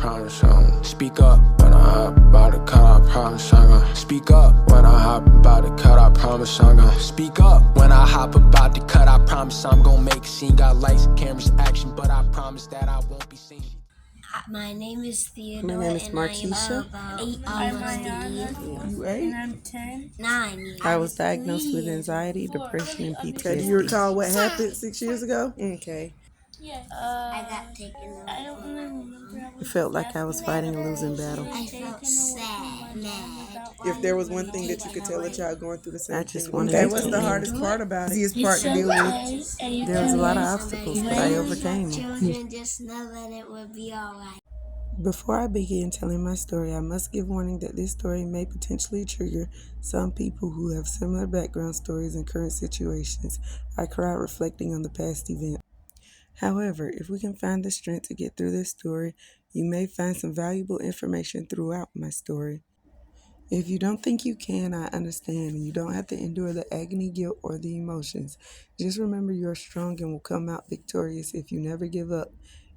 promise I'm gonna speak up when I hop about to cut. I promise I'm gonna speak up when I hop about to cut. I promise I'm gonna speak up when I hop about to cut. I promise I'm gonna make a scene. Got lights, cameras, action, but I promise that I won't be seen. My name is Theodore. My name is and I Markeisha. am about 8 years old. You 8? And I'm 10. 9 years. I was diagnosed with anxiety, depression, and PTSD. Okay, do you recall what happened 6 years ago? Okay. I got taken away. I don't really remember. It felt like I was fighting a losing battle. I felt sad, mad. If there was one thing that you could tell a child going through the same I just thing. wanted Okay, to what's the fit in. hardest part about it? Easiest part to deal with? There was a lot of obstacles, but I overcame them. Children, just know that it will be alright. Before I begin telling my story, I must give warning that this story may potentially trigger some people who have similar background stories and current situations. I cried reflecting on the past event. However, if we can find the strength to get through this story, you may find some valuable information throughout my story. If you don't think you can, I understand, and you don't have to endure the agony, guilt, or the emotions. Just remember you're strong and will come out victorious if you never give up.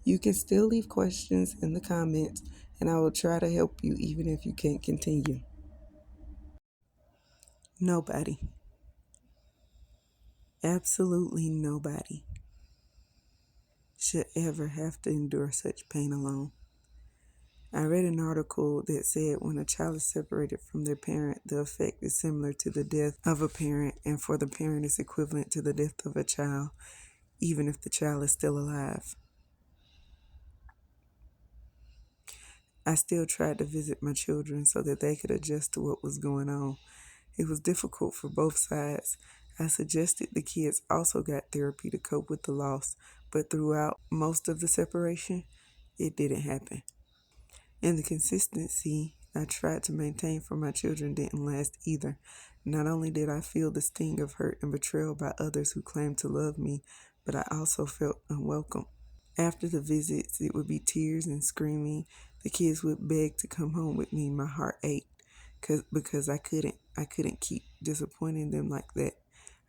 You can still leave questions in the comments, and I will try to help you even if you can't continue. Nobody, absolutely nobody, should ever have to endure such pain alone. I read an article that said when a child is separated from their parent, the effect is similar to the death of a parent, and for the parent is equivalent to the death of a child, even if the child is still alive. I still tried to visit my children so that they could adjust to what was going on. It was difficult for both sides. I suggested the kids also got therapy to cope with the loss, but throughout most of the separation, it didn't happen. And the consistency I tried to maintain for my children didn't last either. Not only did I feel the sting of hurt and betrayal by others who claimed to love me, but I also felt unwelcome. After the visits, it would be tears and screaming. The kids would beg to come home with me. My heart ached because I couldn't keep disappointing them like that.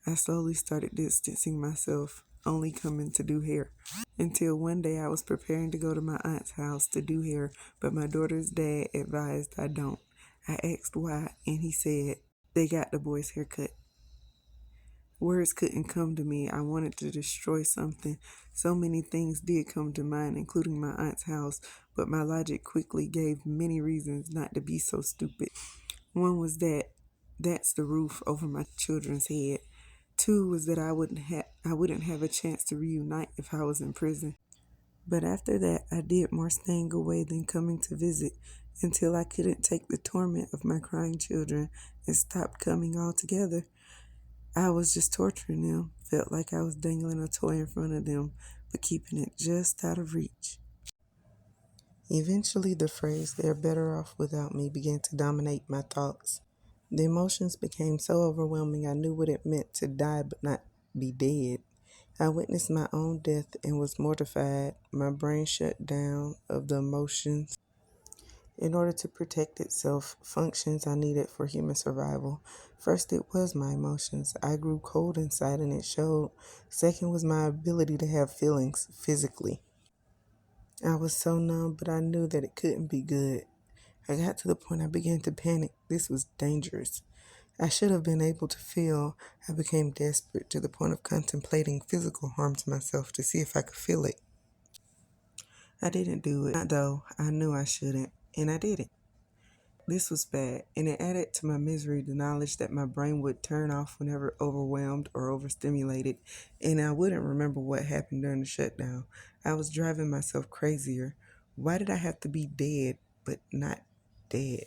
I slowly started distancing myself, only coming to do hair. Until one day I was preparing to go to my aunt's house to do hair, but my daughter's dad advised I don't. I asked why, and he said, they got the boy's haircut. Words couldn't come to me. I wanted to destroy something. So many things did come to mind, including my aunt's house, but my logic quickly gave many reasons not to be so stupid. One was that's the roof over my children's head. Two was that I wouldn't have a chance to reunite if I was in prison. But after that, I did more staying away than coming to visit until I couldn't take the torment of my crying children and stopped coming altogether. I was just torturing them, felt like I was dangling a toy in front of them, but keeping it just out of reach. Eventually, the phrase, they're better off without me, began to dominate my thoughts. The emotions became so overwhelming I knew what it meant to die but not be dead. I witnessed my own death and was mortified. My brain shut down of the emotions. In order to protect itself, functions I needed for human survival. First, it was my emotions. I grew cold inside and it showed. Second was my ability to have feelings physically. I was so numb, but I knew that it couldn't be good. I got to the point I began to panic. This was dangerous. I should have been able to feel. I became desperate to the point of contemplating physical harm to myself to see if I could feel it. I didn't do it, though I knew I shouldn't, and I did it. This was bad, and it added to my misery the knowledge that my brain would turn off whenever overwhelmed or overstimulated, and I wouldn't remember what happened during the shutdown. I was driving myself crazier. Why did I have to be dead, but not dead?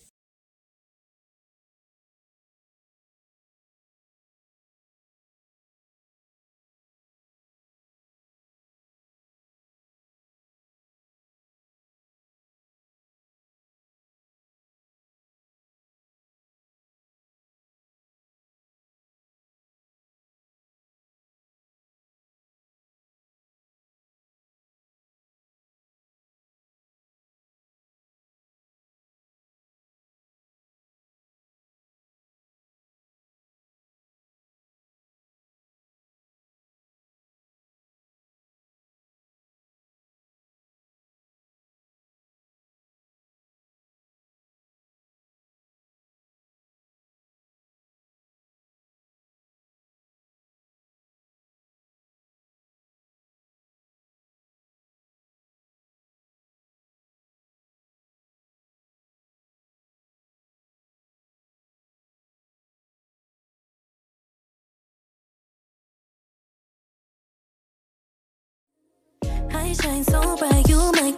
shine so bright, you make